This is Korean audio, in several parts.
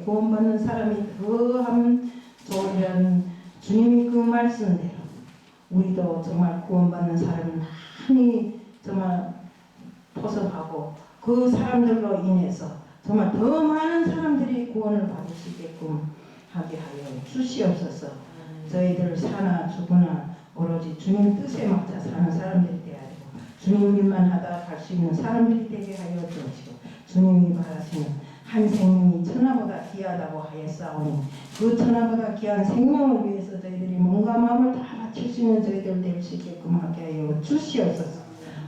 구원받는 사람이 더함 좋으리라는 주님이 그 말씀대로 우리도 정말 구원받는 사람을 많이 정말 포섭하고 그 사람들로 인해서 정말 더 많은 사람들이 구원을 받을 수 있게끔 하게 하여 주시옵소서. 저희들 사나 죽으나 오로지 주님 뜻에 맞춰 사는 사람들이 되어야 되고 주님 일만 하다 갈 수 있는 사람들이 되게 하여 주시고 주님이 바라시는 한 생명이 천하보다 귀하다고 하였사오니 그 천하보다 귀한 생명을 위해서 저희들이 몸과 마음을 다 바칠 수 있는 저희들 될 수 있게끔 하게 하여 주시옵소서.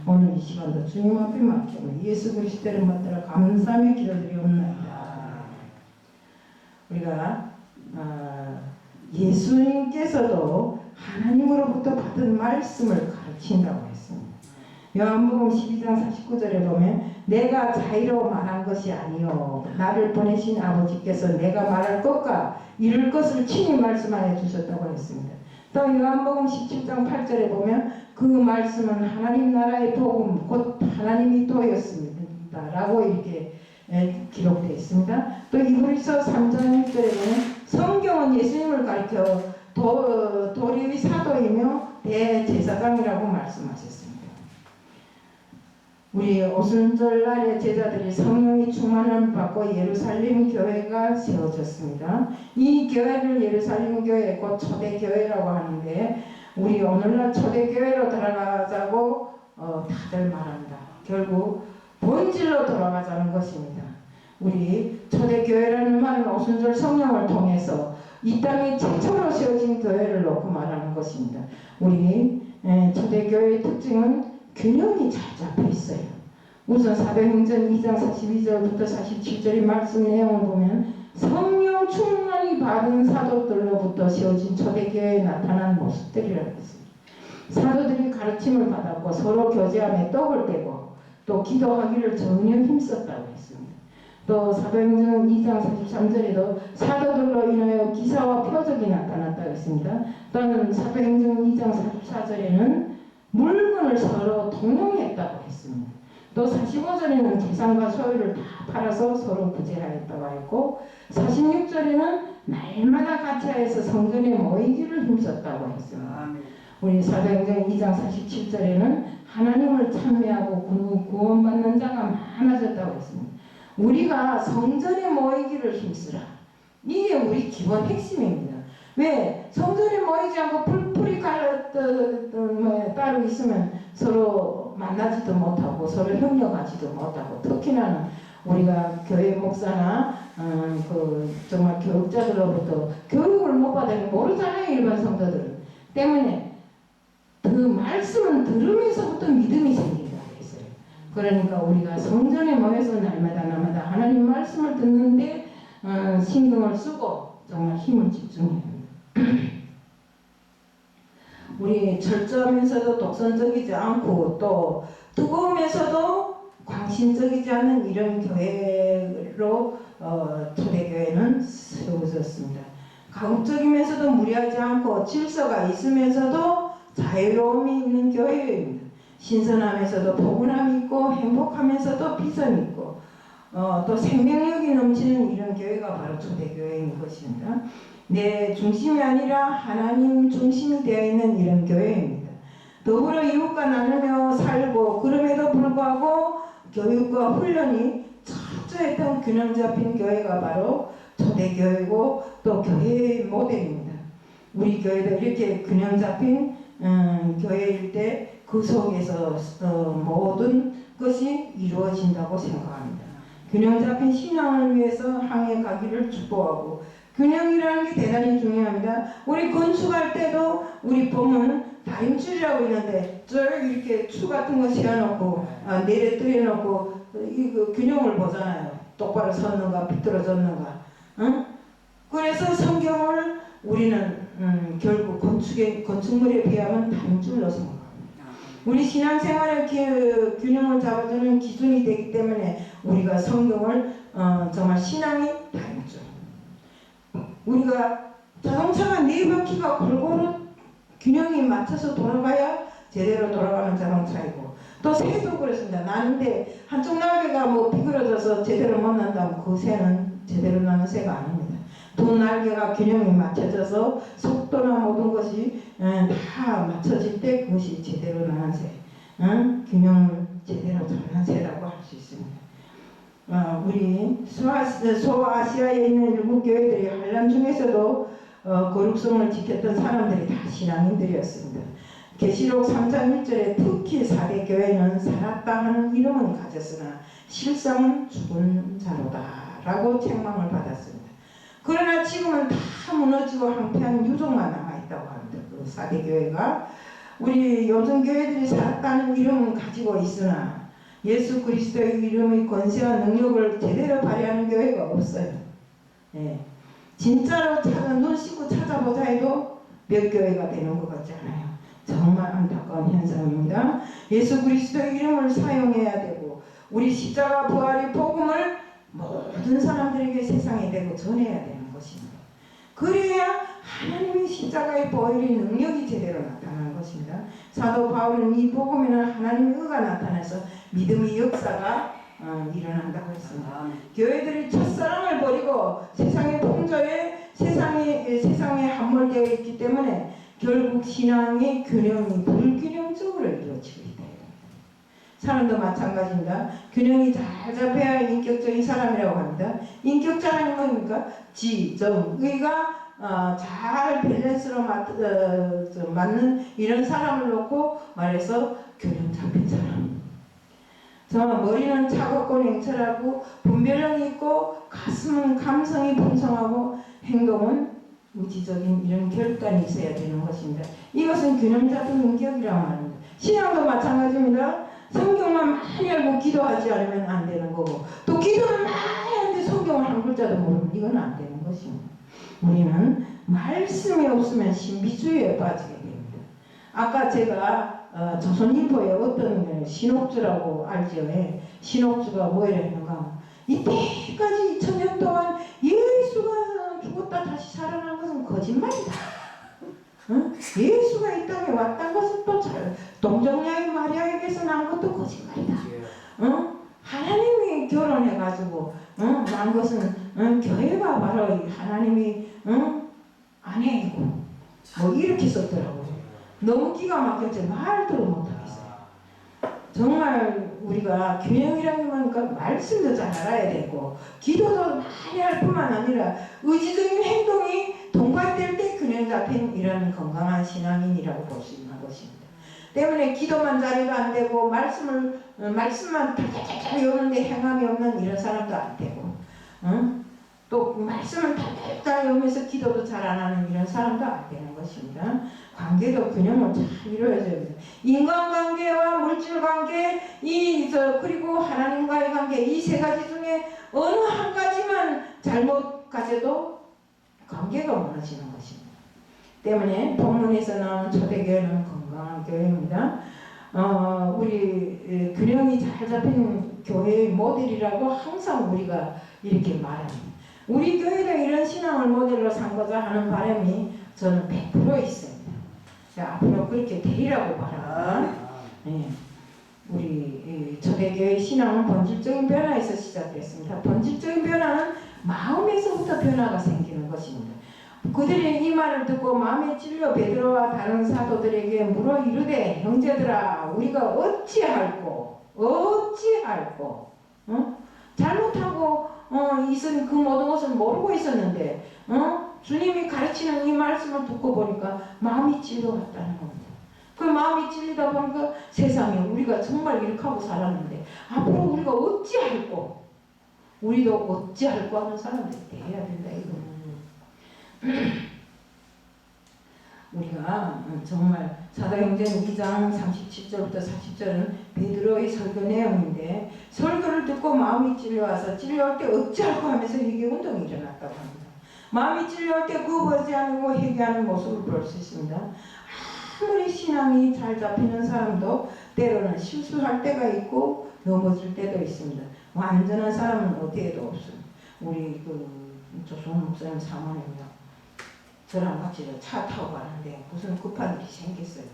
오늘 이 시간도 주님 앞에 맡기며 예수 그리스도를 받들어 감사하며 기도드리옵나이다. 우리가 예수님께서도 하나님으로부터 받은 말씀을 가르친다고 했습니다. 요한복음 12장 49절에 보면 내가 자의로 말한 것이 아니요 나를 보내신 아버지께서 내가 말할 것과 이룰 것을 친히 말씀하여 주셨다고 했습니다. 또 요한복음 17장 8절에 보면 그 말씀은 하나님 나라의 복음 곧 하나님이 도였습니다 라고 이렇게 기록되어 있습니다. 또 이브리서 3장 6절에 보면 성경은 예수님을 가리켜 도리의 사도이며 대제사장이라고 말씀하셨습니다. 우리 오순절날에 제자들이 성령의 충만을 받고 예루살렘 교회가 세워졌습니다. 이 교회를 예루살렘 교회 곧 초대교회라고 하는데 우리 오늘날 초대교회로 돌아가자고 다들 말합니다. 결국 본질로 돌아가자는 것입니다. 우리 초대교회라는 말은 오순절 성령을 통해서 이 땅에 최초로 세워진 교회를 놓고 말하는 것입니다. 우리 초대교회의 특징은 균형이 잘 잡혀 있어요. 우선 사도행전 2장 42절부터 47절의 말씀 내용을 보면 성령 충만히 받은 사도들로부터 세워진 초대교회에 나타난 모습들이라고 했습니다. 사도들이 가르침을 받았고 서로 교제하며 떡을 떼고 또 기도하기를 전혀 힘썼다고 했습니다. 또 사도행전 2장 43절에도 사도들로 인하여 기사와 표적이 나타났다고 했습니다. 또는 사도행전 2장 44절에는 물건을 서로 통용했다고 했습니다. 또 45절에는 재산과 소유를 다 팔아서 서로 구제하였다고 했고 46절에는 날마다 같이 하여서 성전에 모이기를 힘썼다고 했습니다. 우리 사도행전 2장 47절에는 하나님을 찬미하고 구원받는 자가 많아졌다고 했습니다. 우리가 성전에 모이기를 힘쓰라. 이게 우리 기본 핵심입니다. 왜? 성전에 모이지 않고 풀이 따로 있으면 서로 만나지도 못하고 서로 협력하지도 못하고 특히나 우리가 교회 목사나 정말 교육자들로부터 교육을 못 받으면 모르잖아요. 일반 성도들은. 때문에 그 말씀을 들으면서부터 믿음이 생긴다고 했어요. 그러니까 우리가 성전에 모여서 날마다 하나님 말씀을 듣는데 신경을 쓰고 정말 힘을 집중해야 합니다. 우리 철저하면서도 독선적이지 않고 또 뜨거우면서도 광신적이지 않은 이런 교회로 초대교회는 세워졌습니다. 가급적이면서도 무리하지 않고 질서가 있으면서도 자유로움이 있는 교회입니다. 신선하면서도 포근함이 있고 행복하면서도 비전이 있고 또 생명력이 넘치는 이런 교회가 바로 초대교회인 것입니다. 내 중심이 아니라 하나님 중심이 되어 있는 이런 교회입니다. 더불어 이웃과 나누며 살고 그럼에도 불구하고 교육과 훈련이 철저했던 균형 잡힌 교회가 바로 초대교회고 또 교회의 모델입니다. 우리 교회도 이렇게 균형 잡힌 교회일 때 그 속에서 모든 것이 이루어진다고 생각합니다. 균형 잡힌 신앙을 위해서 항해 가기를 축복하고 균형이라는 게 대단히 중요합니다. 우리 건축할 때도 우리 보면 다림줄이라고 있는데 쭉 이렇게 추 같은 거 세워놓고 내려뜨려 놓고 이 균형을 보잖아요. 똑바로 섰는가 비뚤어졌는가. 응? 그래서 성경을 우리는 결국 건축물에 비하면 다림줄로 생각합니다. 우리 신앙생활의 균형을 잡아주는 기준이 되기 때문에 우리가 성경을 정말 신앙이 다림줄. 우리가 자동차가 네 바퀴가 골고루 균형이 맞춰서 돌아가야 제대로 돌아가는 자동차이고 또 새도 그렇습니다. 나는데 한쪽 날개가 비그러져서 제대로 못 난다고 그 새는 제대로 나는 새가 아닙니다. 두 날개가 균형이 맞춰져서 속도나 모든 것이 다 맞춰질 때 그것이 제대로 나는 새, 균형을 제대로 잡는 새라고 할 수 있습니다. 우리 소아시아에 있는 일곱 교회들이 환란 중에서도 거룩성을 지켰던 사람들이 다 신앙인들이었습니다. 계시록 3장 1절에 특히 4대 교회는 살았다 하는 이름은 가졌으나 실상은 죽은 자로다 라고 책망을 받았습니다. 그러나 지금은 다 무너지고 황폐한 유적만 남아있다고 합니다. 그 4대 교회가 우리 요즘 교회들이 살았다는 이름은 가지고 있으나 예수 그리스도의 이름의 권세와 능력을 제대로 발휘하는 교회가 없어요. 예. 진짜로 눈 씻고 찾아보자 해도 몇 교회가 되는 것 같지 않아요. 정말 안타까운 현상입니다. 예수 그리스도의 이름을 사용해야 되고 우리 십자가 부활의 복음을 모든 사람들에게 세상에 대고 전해야 되는 것입니다. 그래야 하나님의 십자가의 보혈의 능력이 제대로 나타나는 것입니다. 사도 바울은 이 복음에는 하나님의 의가 나타나서 믿음의 역사가 일어난다고 했습니다. 교회들이 첫사랑을 버리고 세상의 풍조에 세상에 함몰되어 있기 때문에 결국 신앙의 균형이 불균형적으로 이루어지고 있다. 사람도 마찬가지입니다. 균형이 잘 잡혀야 인격적인 사람이라고 합니다. 인격자라는 뭡니까? 지, 정, 의가 잘 밸런스로 맞는 이런 사람을 놓고 말해서 균형 잡힌 사람. 정말 머리는 차갑고 냉철하고 분별력이 있고 가슴은 감성이 풍성하고 행동은 의지적인 이런 결단이 있어야 되는 것입니다. 이것은 균형 잡힌 인격이라고 합니다. 신앙도 마찬가지입니다. 성경만 많이 알고 기도하지 않으면 안 되는 거고 또 기도는 많이 하는데 성경을 한 글자도 모르면 이건 안 되는 것입니다. 우리는 말씀이 없으면 신비주의에 빠지게 됩니다. 아까 제가 조선일보에 어떤 신옥주라고 알죠? 신옥주가 뭐라 했는가? 이때까지 2000년 동안 예수가 죽었다 다시 살아난 것은 거짓말이다. 예수가 이 땅에 왔다는 것은 또 동정녀의 마리아에게서 난 것도 거짓말이다. 하나님이 결혼해가지고 난 것은 교회가 바로 하나님이 아내이고 뭐 이렇게 썼더라고요. 너무 기가 막혔지 말도 못하겠어요. 정말 우리가 균형이라는 건 말씀도 잘 알아야 되고 기도도 많이 할 뿐만 아니라 의지적인 행동이 동반될 때 균형 잡힌 이런 건강한 신앙인이라고 볼 수 있는 것입니다. 때문에 기도만 잘해도 안 되고 말씀만 달달달 외우는데 행함이 없는 이런 사람도 안 되고 또 말씀을 달달달 외우면서 기도도 잘 안 하는 이런 사람도 안 되는 것입니다. 관계도 균형을 잘 이루어져야 됩니다. 인간관계와 물질관계 그리고 하나님과의 관계 이 세 가지 중에 어느 한 가지만 잘못 가져도 관계가 무너지는 것입니다. 때문에 본문에서 나오는 초대교회는 건강한 교회입니다. 우리 균형이 잘 잡힌 교회의 모델이라고 항상 우리가 이렇게 말합니다. 우리 교회도 이런 신앙을 모델로 삼고자 하는 바람이 저는 100% 있습니다. 앞으로 그렇게 되리라고 바랍니다. 네. 우리 초대교회 신앙은 본질적인 변화에서 시작됐습니다. 본질적인 변화는 마음에서부터 변화가 생기는 것입니다. 그들이 이 말을 듣고 마음에 찔려 베드로와 다른 사도들에게 물어 이르되 형제들아 우리가 어찌할꼬 잘못하고 있은 그 모든 것을 모르고 있었는데 주님이 가르치는 이 말씀을 듣고 보니까 마음이 찔려왔다는 겁니다. 그 마음이 찔리다 보니까 세상에 우리가 정말 이렇게 하고 살았는데 앞으로 우리가 어찌할꼬 우리도 어찌할꼬 하는 사람들이 돼야 된다 이거는. 우리가 정말 사도행전 2장 37절부터 40절은 베드로의 설교 내용인데 설교를 듣고 마음이 찔려와서 찔려올 때 어찌할꼬 하면서 이게 운동이 일어났다고 합니다. 마음이 찔려올 때 구부러지지 않고 회개하는 모습을 볼 수 있습니다. 아무리 신앙이 잘 잡히는 사람도 때로는 실수할 때가 있고 넘어질 때도 있습니다. 완전한 사람은 어디에도 없습니다. 우리 조성 목사님 사모님이요. 저랑 같이 차 타고 가는데 무슨 급한 일이 생겼어요.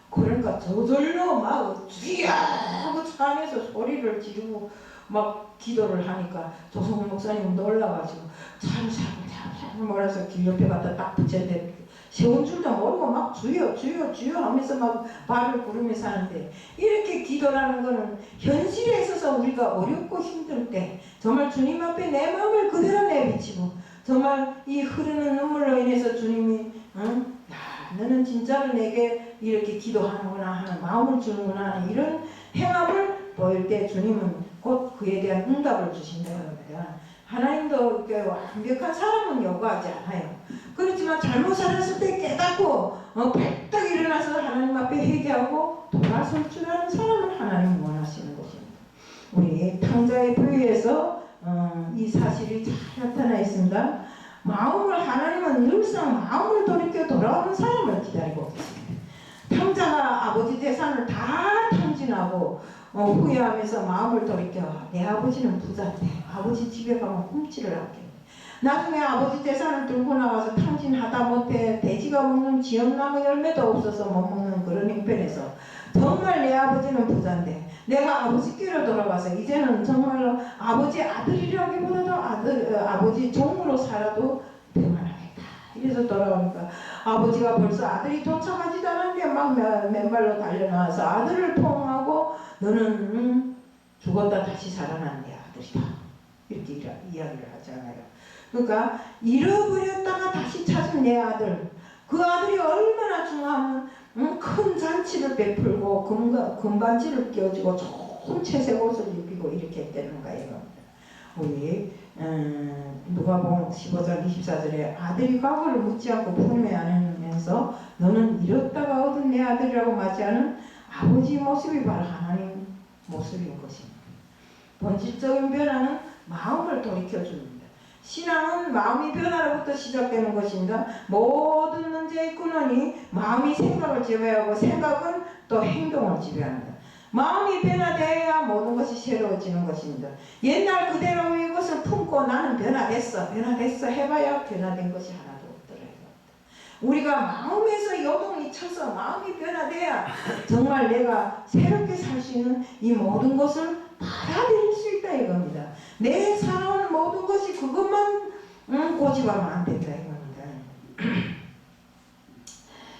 그러니까 저절로 막 쥐야 하고 차 안에서 소리를 지르고 막 기도를 하니까 조성훈 목사님 놀라가지고 잘 몰아서 길 옆에 갖다 딱 붙였는데 세운 줄도 모르고 막 주여 주여 주여 하면서 막 발을 구르면서 하는데, 이렇게 기도라는 거는 현실에 있어서 우리가 어렵고 힘들 때 정말 주님 앞에 내 마음을 그대로 내비치고 정말 이 흐르는 눈물로 인해서 주님이 야, 너는 진짜로 내게 이렇게 기도하는구나 하는 마음을 주는구나 하는 이런 행함을 보일 때 주님은 곧 그에 대한 응답을 주신다는 겁니다. 하나님도 완벽한 사람은 요구하지 않아요. 그렇지만 잘못 살았을 때 깨닫고 발딱 일어나서 하나님 앞에 회개하고 돌아설 줄 아는 사람을 하나님 원하시는 것입니다. 우리 탕자의 부위에서 이 사실이 잘 나타나 있습니다. 마음을, 하나님은 늘상 마음을 돌이켜 돌아오는 사람을 기다리고 계십니다. 탕자가 아버지 재산을 다 탕진하고 후회하면서 마음을 돌이켜 내 아버지는 부자인데 아버지 집에 가면 훔치를 할게. 나중에 아버지 재산을 들고 나가서 탕진하다 못해 돼지가 먹는 지엄나무 열매도 없어서 못 먹는 그런 형편에서 정말 내 아버지는 부자인데 내가 아버지께로 돌아가서 이제는 정말로 아버지 아들이라기보다도 아버지 종으로 살아도 평안하겠다. 이래서 돌아오니까 아버지가 벌써 아들이 도착하지도 않았는데 막 맨발로 달려나와서 아들을 포옹하고 너는 죽었다 다시 살아난 내 아들이다. 이렇게 이야기를 하잖아요. 그러니까 잃어버렸다가 다시 찾은 내 아들, 그 아들이 얼마나 중요하면 큰 잔치를 베풀고 금반지를 끼워주고 좋은 채색 옷을 입히고 이렇게 했다는 거예요. 우리 누가복음 15장 24절에 아들이 과거를 묻지 않고 품에 안으면서 너는 잃었다가 얻은 내 아들이라고 맞이하는 아버지 모습이 바로 하나님 모습인 것입니다. 본질적인 변화는 마음을 돌이켜줍니다. 신앙은 마음의 변화로부터 시작되는 것입니다. 모든 문제의 근원이 마음이 생각을 지배하고 생각은 또 행동을 지배합니다. 마음이 변화되어야 모든 것이 새로워지는 것입니다. 옛날 그대로의 것을 품고 나는 변화됐어 해봐야 변화된 것이 하나도 없더라고요. 우리가 마음에서 요동이 쳐서 마음이 변화돼야 정말 내가 새롭게 살 수 있는 이 모든 것을 받아들일 수 있다 이겁니다. 내 살아온 모든 것이 그것만 고집하면 안 된다 이겁니다.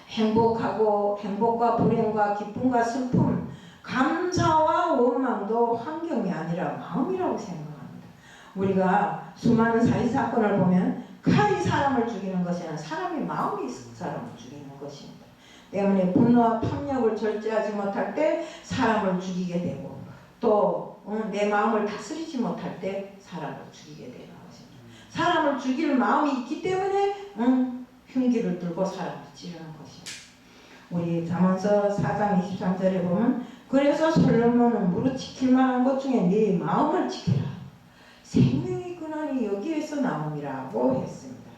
행복과 불행과 기쁨과 슬픔, 감사와 원망도 환경이 아니라 마음이라고 생각합니다. 우리가 수많은 살인사건을 보면 칼이 사람을 죽이는 것이 아니라 사람이 마음이 사람을 죽이는 것입니다. 때문에 분노와 탐욕을 절제하지 못할 때 사람을 죽이게 되고 또 내 마음을 다스리지 못할 때 사람을 죽이게 되는 것입니다. 사람을 죽일 마음이 있기 때문에 흉기를 들고 사람을 찌르는 것입니다. 우리 잠언서 4장 23절에 보면 그래서 솔로몬은 무릇 지킬 만한 것 중에 네 마음을 지키라. 생명의 근원이 여기에서 나옴이라고 했습니다.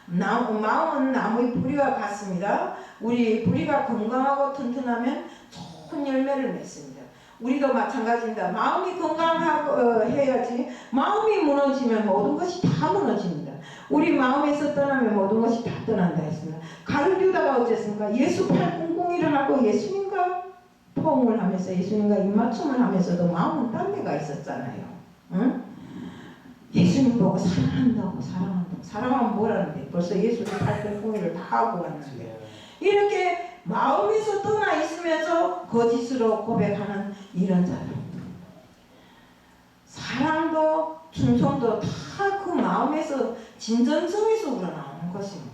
마음은 나무의 뿌리와 같습니다. 우리 뿌리가 건강하고 튼튼하면 좋은 열매를 맺습니다. 우리도 마찬가지입니다. 마음이 건강하고 해야지 마음이 무너지면 모든 것이 다 무너집니다. 우리 마음에서 떠나면 모든 것이 다 떠난다 했습니다. 가룟 유다가 어쨌습니까? 예수 팔 꿍꿍이를 하고 예수님과 포옹을 하면서 예수님과 입맞춤을 하면서도 마음은 딴 데가 있었잖아요. 응? 예수님 보고 사랑한다고 사랑하면 뭐라는데 벌써 예수님 팔 꿍꿍이를 다 하고 왔는데 이렇게 마음에서 떠나 있으면서 거짓으로 고백하는 이런 자들, 사랑도 충성도 다 그 마음에서 진정성에서 우러나오는 것입니다.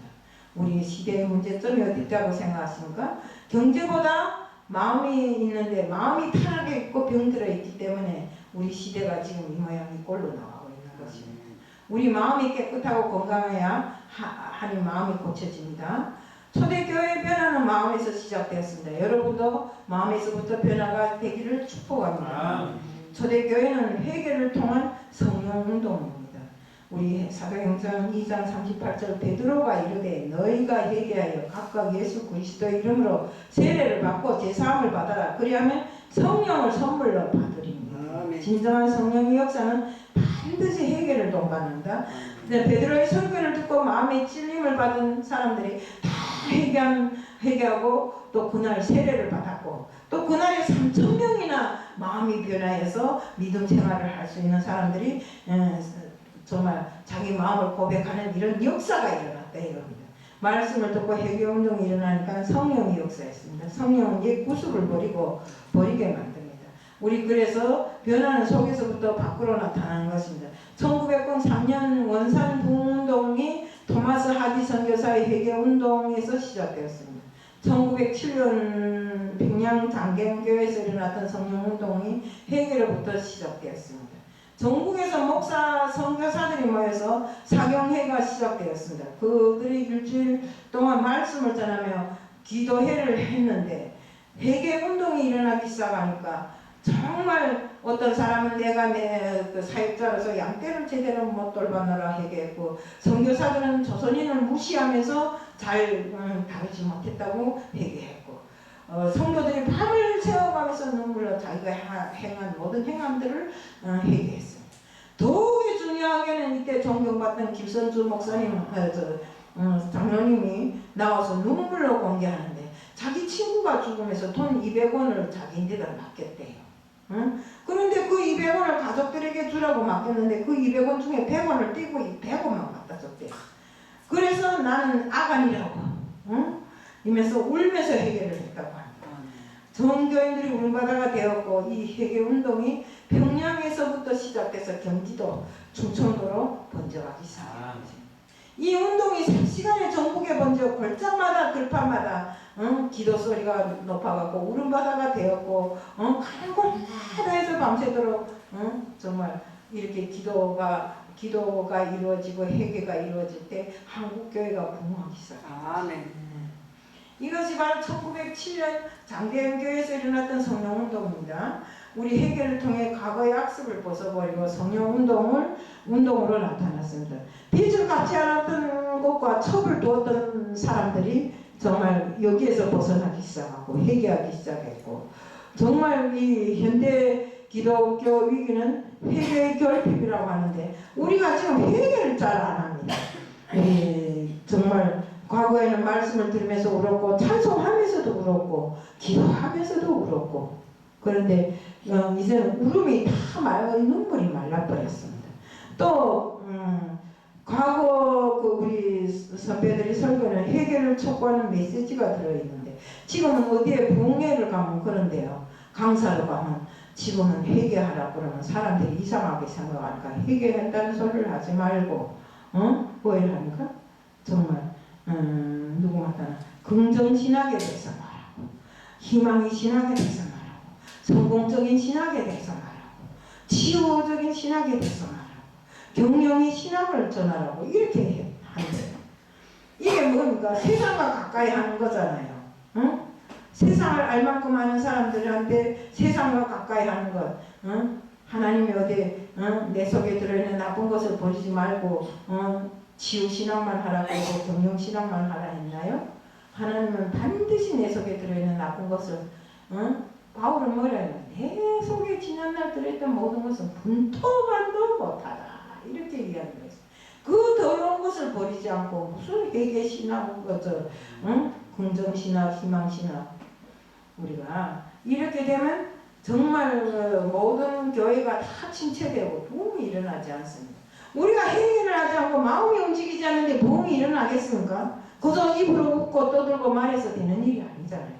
우리 시대의 문제점이 어디 있다고 생각하십니까? 경제보다 마음이 있는데 마음이 타락해 있고 병들어 있기 때문에 우리 시대가 지금 이 모양이 꼴로 나가고 있는 것입니다. 우리 마음이 깨끗하고 건강해야 하니 마음이 고쳐집니다. 초대교회의 변화는 마음에서 시작되었습니다. 여러분도 마음에서부터 변화가 되기를 축복합니다. 초대교회는 회개를 통한 성령운동입니다. 우리 사도행전 2장 38절 베드로가 이르되 너희가 회개하여 각각 예수 그리스도의 이름으로 세례를 받고 제사함을 받아라. 그리하면 성령을 선물로 받으리니 진정한 성령의 역사는 반드시 회개를 동반한다. 베드로의 설교를 듣고 마음의 찔림을 받은 사람들이 다 회개한 회개하고 또 그날 세례를 받았고 또 그날에 3,000명이나 마음이 변화해서 믿음 생활을 할 수 있는 사람들이 정말 자기 마음을 고백하는 이런 역사가 일어났다 이겁니다. 말씀을 듣고 회개운동이 일어나니까 성령이 역사했습니다. 성령은 옛 구습을 버리게 만듭니다. 우리 그래서 변화는 속에서부터 밖으로 나타나는 것입니다. 1903년 원산 부흥운동이 토마스 하디 선교사의 회개운동에서 시작되었습니다. 1907년 평양 장경교회에서 일어났던 성령운동이 회개로부터 시작되었습니다. 전국에서 목사 선교사들이 모여서 사경회가 시작되었습니다. 그들이 일주일 동안 말씀을 전하며 기도회를 했는데 회개운동이 일어나기 시작하니까 정말 어떤 사람은 내가 그 사역자로서 양떼를 제대로 못 돌봐내라 회개했고 선교사들은 조선인을 무시하면서 잘 다루지 못했다고 회개했고 성도들이 밤을 새워가면서 눈물로 자기가 행한 모든 행함들을 회개했습니다. 더욱이 중요하게는 이때 존경받던 김선주 목사님 장로님이 나와서 눈물로 공개하는데 자기 친구가 죽으면서 돈 200원을 자기인데다 맡겼대요. 그런데 그 200원을 가족들에게 주라고 맡겼는데 그 200원 중에 100원을 떼고 100원만 갖다 줬대요. 그래서 나는 아간이라고 이면서 울면서 회개를 했다고 합니다. 전교인들이 울바다가 되었고 이 회개운동이 평양에서부터 시작돼서 경기도, 충청도로 번져가기 시작했습니다. 이 운동이 3시간에 전국에 번져 골짜마다 들판마다 기도 소리가 높아가고 울음바다가 되었고 가는 곳마다 해서 밤새도록 정말 이렇게 기도가 이루어지고 회개가 이루어질 때 한국교회가 부흥하기 시작합니다. 아멘. 이것이 바로 1907년 장대현교회에서 일어났던 성령운동입니다. 우리 회개를 통해 과거의 악습을 벗어버리고 성령운동으로 나타났습니다. 빛을 갖지 않았던 것과 첩을 두었던 사람들이 정말 여기에서 벗어나기 시작하고 회개하기 시작했고 정말 이 현대 기독교 위기는 회개의 결핍이라고 하는데 우리가 지금 회개를 잘 안 합니다. 정말 과거에는 말씀을 들으면서 울었고 찬송하면서도 울었고 기도하면서도 울었고 그런데 이제는 울음이 다 말고 눈물이 말라버렸습니다. 또 과거 우리 선배들이 설교는 회개를 촉구하는 메시지가 들어있는데 지금은 어디에 부흥회를 가면 그런데요. 강사로 가면 지금은 회개하라고 그러면 사람들이 이상하게 생각하니까 회개한다는 소리를 하지 말고 뭐 이러니까 정말 누구 마다나 긍정신학에 대해서 말하고 희망의 신학에 대해서 말하고 성공적인 신학에 대해서 말하고 치유적인 신학에 대해서 말하고 경영의 신학을 전하라고 이렇게 한대요. 이게 뭡니까? 세상과 가까이 하는 거잖아요. 세상을 알만큼 아는 사람들한테 세상과 가까이 하는 것. 하나님이 어디 내 속에 들어있는 나쁜 것을 버리지 말고 치유신앙만 하라고 하고 경영신앙만 하라 했나요? 하나님은 반드시 내 속에 들어있는 나쁜 것을 바울은 뭐라 해요? 내 속에 지난날 들어있던 모든 것은 분토만도 못하다 이렇게 얘기하는 거예요. 그 더러운 것을 버리지 않고 무슨 회개신앙 긍정신학 희망신학 우리가 이렇게 되면 정말 모든 교회가 다 침체되고 부흥이 일어나지 않습니다. 우리가 회개를 하지 않고 마음이 움직이지 않는데 부흥이 일어나겠습니까? 그저 입으로 웃고 떠들고 말해서 되는 일이 아니잖아요.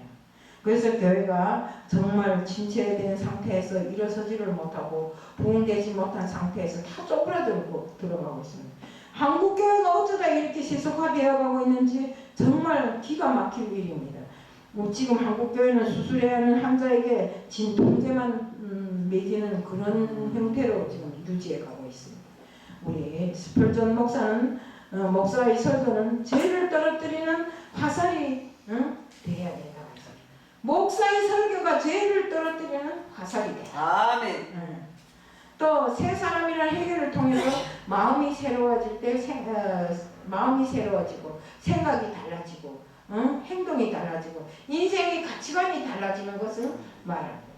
그래서 교회가 정말 침체된 상태에서 일어서지를 못하고 부흥되지 못한 상태에서 다 쪼그라들고 들어가고 있습니다. 한국교회가 어쩌다 이렇게 세속화되어 가고 있는지 정말 기가 막힐 일입니다. 지금 한국교회는 수술해야 하는 환자에게 진통제만 먹이는 그런 형태로 지금 유지해 가고 있습니다. 우리 스펄전 목사는 목사의 설교는 죄를 떨어뜨리는 화살이 돼야 된다고 해서 목사의 설교가 죄를 떨어뜨리는 화살이 돼야 아멘. 또 세 사람이라는 해결을 통해서 마음이 새로워질 때 마음이 새로워지고 생각이 달라지고 행동이 달라지고 인생의 가치관이 달라지는 것을 말합니다.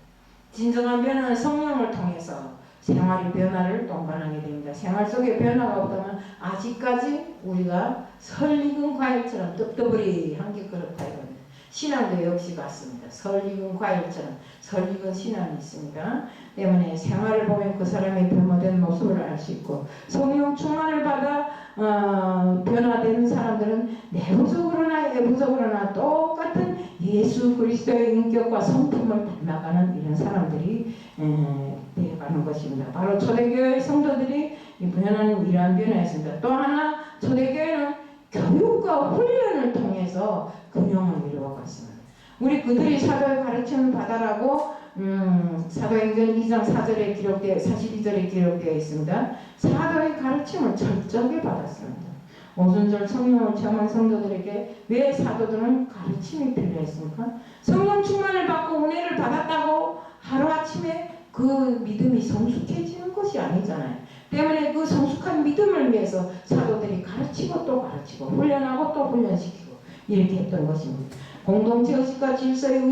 진정한 변화는 성령을 통해서 생활의 변화를 동반하게 됩니다. 생활 속에 변화가 없다면 아직까지 우리가 설익은 과일처럼 떡더블이 한 게 그렇다 이겁니다. 신앙도 역시 같습니다. 설익은 과일처럼 설익은 신앙이 있습니다. 때문에 생활을 보면 그 사람의 변화된 모습을 알 수 있고 성령 충만을 받아 변화되는 사람들은 내부적으로나 외부적으로나 똑같은 예수 그리스도의 인격과 성품을 닮아가는 이런 사람들이 되어가는 것입니다. 바로 초대교회 성도들이 변하는 이러한 변화였습니다. 또 하나 초대교회는 교육과 훈련을 통해서 균형을 이루어갔습니다. 우리 그들이 사도의 가르침을 받아라고 사도행전 2장 4절에 기록되어 42절에 기록되어 있습니다. 사도의 가르침을 철저하게 받았습니다. 오순절 성령을 체험한 성도들에게 왜 사도들은 가르침이 필요했습니까? 성령 충만을 받고 은혜를 받았다고 하루아침에 그 믿음이 성숙해지는 것이 아니잖아요. 때문에 그 성숙한 믿음을 위해서 사도들이 가르치고 또 가르치고 훈련하고 또 훈련시키고 이렇게 했던 것입니다. 공동체 의식과 질서의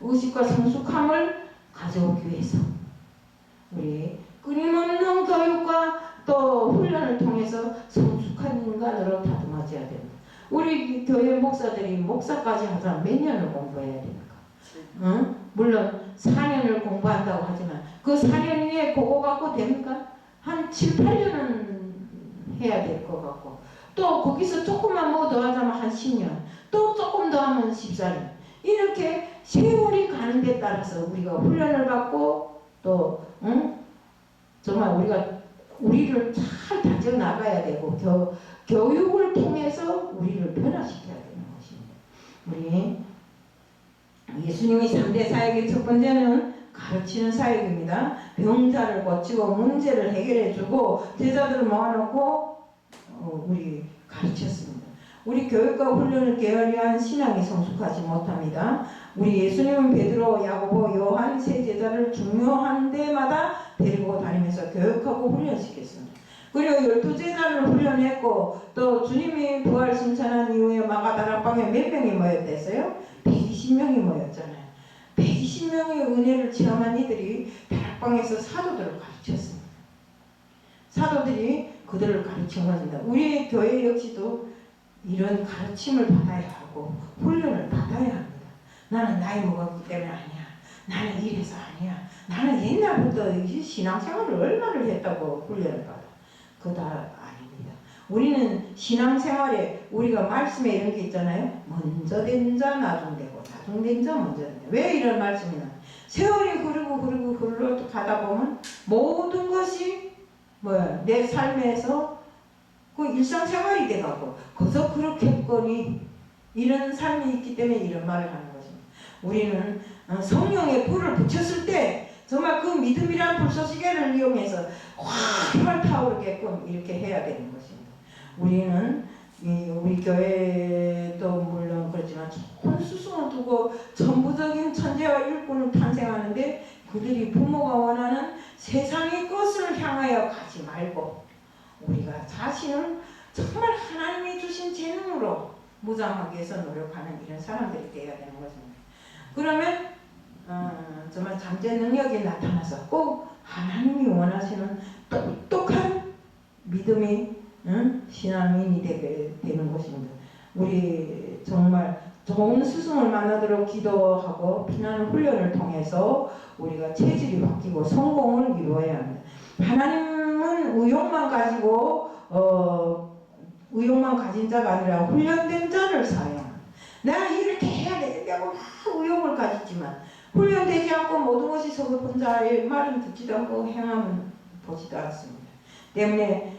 의식과 성숙함을 가져오기 위해서 우리 끊임없는 교육과 또 훈련을 통해서 성숙한 인간으로 다듬어져야 됩니다. 우리 교회 목사들이 목사까지 하자면 몇 년을 공부해야 됩니까? 물론 4년을 공부한다고 하지만 그 4년 위에 그거 갖고 됩니까? 한 7, 8년은 해야 될 것 같고 또 거기서 조금만 뭐 더 하자면 한 10년 또 조금 더 하면 14년 이렇게 세월이 가는 데 따라서 우리가 훈련을 받고 또 정말 우리를 잘 다져 나가야 되고 교육을 통해서 우리를 변화시켜야 되는 것입니다. 우리 예수님의 3대 사역의 첫 번째는 가르치는 사역입니다. 병자를 고치고 문제를 해결해주고 제자들을 모아놓고 우리 가르쳤습니다. 우리 교육과 훈련을 게을리한 신앙이 성숙하지 못합니다. 우리 예수님은 베드로, 야고보, 요한 세 제자를 중요한 데마다 데리고 다니면서 교육하고 훈련시켰습니다. 그리고 12제자를 훈련했고 또 주님이 부활 승천한 이후에 마가다락방에 몇 명이 모였댔어요? 120명이 모였잖아요. 120명의 은혜를 체험한 이들이 다락방에서 사도들을 가르쳤습니다. 사도들이 그들을 가르친 것입니다. 우리 교회 역시도 이런 가르침을 받아야 하고 훈련을 받아야 합니다. 나는 나이 먹었기 때문에 아니야. 나는 이래서 아니야. 나는 옛날부터 신앙생활을 얼마를 했다고 훈련을 받아. 그거 아닙니다. 우리는 신앙생활에 우리가 말씀에 이런 게 있잖아요. 먼저 된 자 나중 되고 나중 된 자 먼저 된다. 왜 이런 말씀이냐. 세월이 흐르고 가다 보면 모든 것이 내 삶에서 그 일상생활이 돼가고 거기서 그렇겠거니 이런 삶이 있기 때문에 이런 말을 하는 것입니다. 우리는 성령의 불을 붙였을 때 정말 그 믿음이란 불쏘시개를 이용해서 활활 타오르게끔 이렇게 해야 되는 것입니다. 우리는 우리 교회도 물론 그렇지만 좋은 스승을 두고 전부적인 천재와 일꾼을 탄생하는데 그들이 부모가 원하는 세상의 것을 향하여 가지 말고 우리가 자신을 정말 하나님이 주신 재능으로 무장하기 위해서 노력하는 이런 사람들이 되어야 되는 것입니다. 그러면 정말 잠재 능력이 나타나서 꼭 하나님이 원하시는 똑똑한 믿음이 신앙인이 되게 되는 것입니다. 우리 정말 좋은 스승을 만나도록 기도하고 피나는 훈련을 통해서 우리가 체질이 바뀌고 성공을 이루어야 합니다. 하나님은 의욕만 가진 자가 아니라 훈련된 자를 사용합니다. 내가 이렇게 해야 돼 이렇게 하고 막 의욕을 가지지만 훈련되지 않고 모든 것이 서글픈 자의 말은 듣지도 않고 행함은 보지도 않습니다. 때문에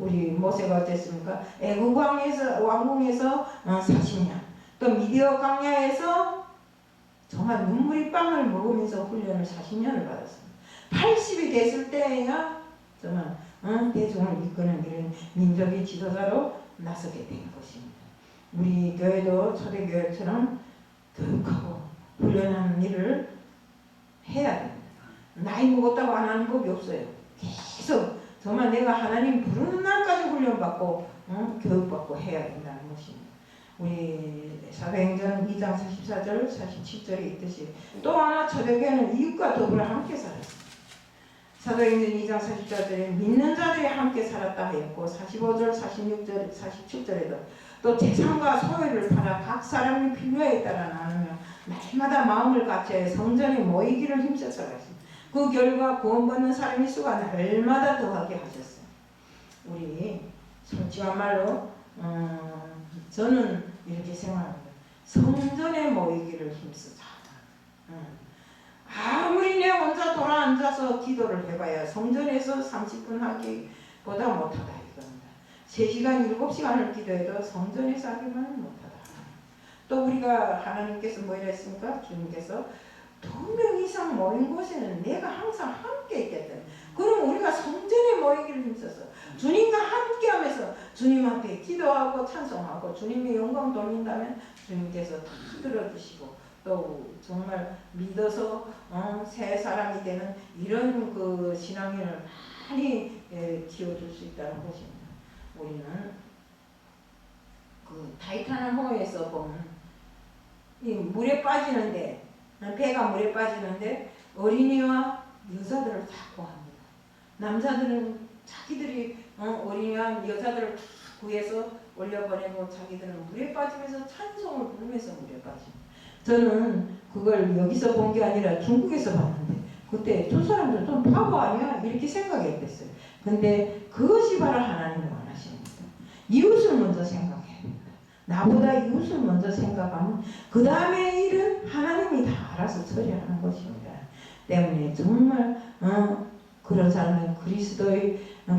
우리 모세가 어땠습니까? 애굽 왕궁에서 40년 또 미디어 광야에서 정말 눈물이 빵을 먹으면서 훈련을 40년을 받았습니다. 80이 됐을 때야 정말 대중을 이끄는 이런 민족의 지도자로 나서게 된 것입니다. 우리 교회도 초대교회처럼 교육하고 훈련하는 일을 해야 됩니다. 나이 먹었다고 안 하는 법이 없어요. 계속 정말 내가 하나님 부르는 날까지 훈련받고 교육받고 해야 된다는 것입니다. 우리 사도행전 2장 44절 47절에 있듯이 또 하나 초대교회는 이웃과 더불어 함께 살았습니다. 사도행전 2장 40절에 믿는 자들이 함께 살았다 하였고 45절, 46절, 47절에도 또 재산과 소유를 팔아 각 사람이 필요에 따라 나누며 날마다 마음을 같이 성전에 모이기를 힘써서 하십니다. 그 결과 구원받는 사람의 수가 날마다 더하게 하셨어요. 우리 솔직한 말로 저는 이렇게 생각합니다. 성전에 모이기를 힘쓰자. 아무리 내 혼자 돌아 앉아서 기도를 해봐야 성전에서 30분 하기보다 못하다 이겁니다. 3시간, 7시간을 기도해도 성전에서 하기만은 못하다. 또 우리가 하나님께서 뭐라 했습니까? 주님께서 2명 이상 모인 곳에는 내가 항상 함께 있겠다. 그럼 우리가 성전에 모이기를 힘써서 주님과 함께 하면서 주님 앞에 기도하고 찬송하고 주님의 영광 돌린다면 주님께서 다 들어주시고 또 정말 믿어서 새 사람이 되는 이런 그 신앙인을 많이 키워줄 수 있다는 것입니다. 우리는 그 타이타닉 호에서 보면 이 물에 빠지는데 배가 물에 빠지는데 어린이와 여자들을 다 구합니다. 남자들은 자기들이 어린이와 여자들을 다 구해서 올려보내고 자기들은 물에 빠지면서 찬송을 부르면서 물에 빠집니다. 저는 그걸 여기서 본 게 아니라 중국에서 봤는데 그때 저 사람들 좀 바보 아니야? 이렇게 생각했댔어요. 근데 그것이 바로 하나님의 원하십니다. 이웃을 먼저 생각해야 됩니다. 나보다 이웃을 먼저 생각하면 그 다음에 일은 하나님이 다 알아서 처리하는 것입니다. 때문에 정말 그런 사람은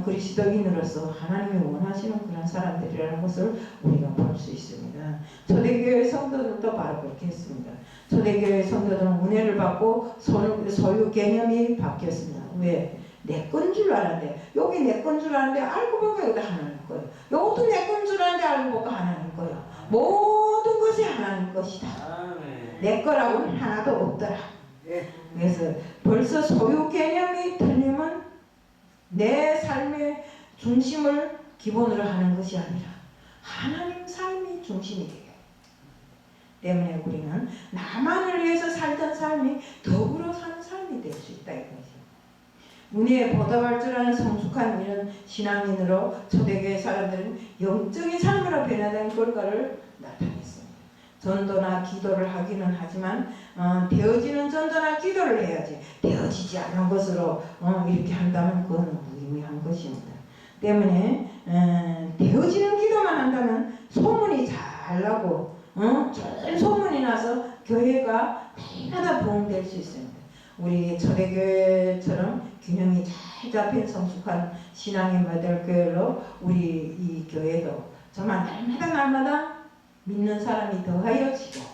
그리스도인으로서 하나님이 원하시는 그런 사람들이라는 것을 우리가 볼 수 있습니다. 초대교회 성도들도 바로 그렇게 했습니다. 초대교회 성도들은 은혜를 받고 소유 개념이 바뀌었습니다. 왜? 내 건 줄 알았는데 여기 내 건 줄 알았는데 알고 보니까 여기도 하나님 거예요. 이것도 내 건 줄 알았는데 알고 보니까 하나님 거예요. 모든 것이 하나님 것이다. 내 거라고는 하나도 없더라. 그래서 벌써 소유 개념이 틀리면 내 삶의 중심을 기본으로 하는 것이 아니라 하나님 삶이 중심이 되게 때문에 우리는 나만을 위해서 살던 삶이 더불어 사는 삶이 될 수 있다 이것입니다. 은혜에 보답할 줄 아는 성숙한 이런 신앙인으로 초대교회 사람들은 영적인 삶으로 변화된 결과를 나타냈습니다. 전도나 기도를 하기는 하지만 되어지는 전도나 기도를 해야지 되어지지 않은 것으로 이렇게 한다면 그건 무의미한 것입니다. 때문에 되어지는 기도만 한다면 소문이 잘 나고 좋은 소문이 나서 교회가 얼마나 부흥될 수 있습니다. 우리 초대교회처럼 균형이 잘 잡힌 성숙한 신앙인 모델교회로 우리 이 교회도 정말 날마다 믿는 사람이 더하여지고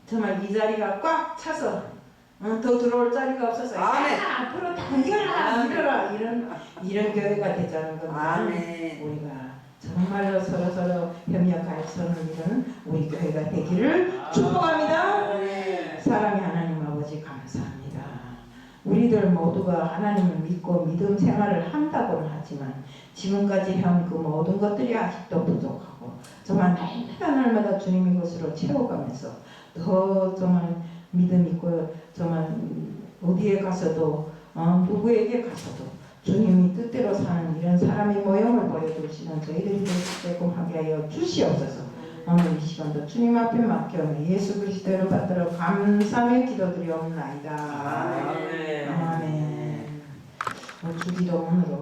정말 이 자리가 꽉 차서 더 들어올 자리가 없어서 앞으로 당겨라 밀어라 이런 교회가 되자는 겁니다. 우리가 정말로 서로 협력할 선을 이루는 우리 교회가 되기를 축복합니다. 사랑의 하나님 아버지 감사합니다. 우리들 모두가 하나님을 믿고 믿음 생활을 한다고는 하지만 지금까지 한 그 모든 것들이 아직도 부족하고 정말 날마다 주님의 것으로 채워가면서 더 정말 믿음 있고 정말 어디에 가서도 누구에게 가서도 주님이 뜻대로 사는 이런 사람의 모형을 보여주시는 저희들이 되게끔 하게 하여 주시옵소서. 오늘 이 시간도 주님 앞에 맡겨 예수 그리스도를 받들어 감사의 기도드리옵나이다. 아멘. 주기도문으로